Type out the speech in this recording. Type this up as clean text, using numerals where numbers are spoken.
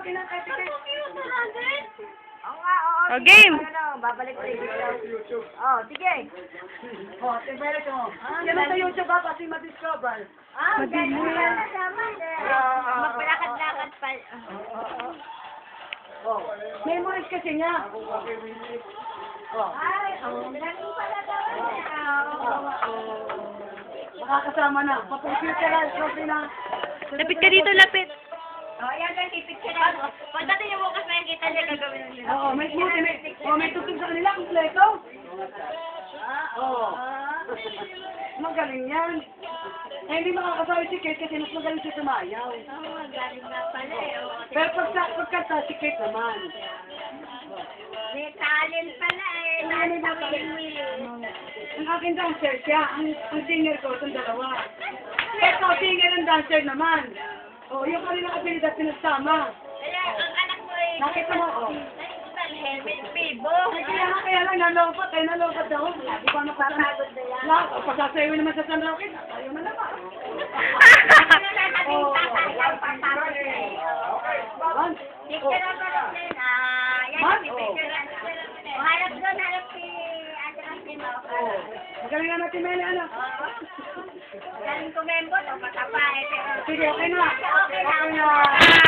akin ang etiquette. Oo nga, oo. Oh, game. Ano, babalik ko YouTube. Oh, sige. Oh, pero ito. Yan ang sa YouTube ba? Kasi ma-discover. Madilim. Magpalakad-lakad pa. Oh, memories kasi niya. Oh. Ganun pala daw. Makakasama na. Papumpute na. Kasi na. Lapit ka dito, lapit. Oh, yan ang pipicture na. Pagdating yung bukas na kita niya gagawin nila. Oo, may tugtog sa kanila. Kompleto. Oo. Magaling yan. Eh, hindi makakasama si Kate kasi mas magaling siya sumayaw. Galing na pala eh. Pero pagkata si Kate naman. May talent pala eh. Nasa win-win. Ang akin dancer siya. Ang singer ko, itong dalawa. Ito, singer and dancer naman. Oh, yung kanilang abilidad pinagsama. Kaya ang anak mo eh. Nakita mo, oh. Helmet, Bibo. Kaya lang, nalompat daw. Di ba Papagod na yan. Pagsasayaw naman sa San Roque, ayaw na naman. Man, Picture ang harap na yun. Yan si picture. Harap doon, harap si Ate Rostin. magaling na natin, Meli, ano? Galing kumembot o patapa eh. Sige, okay na. Okay na. Okay na.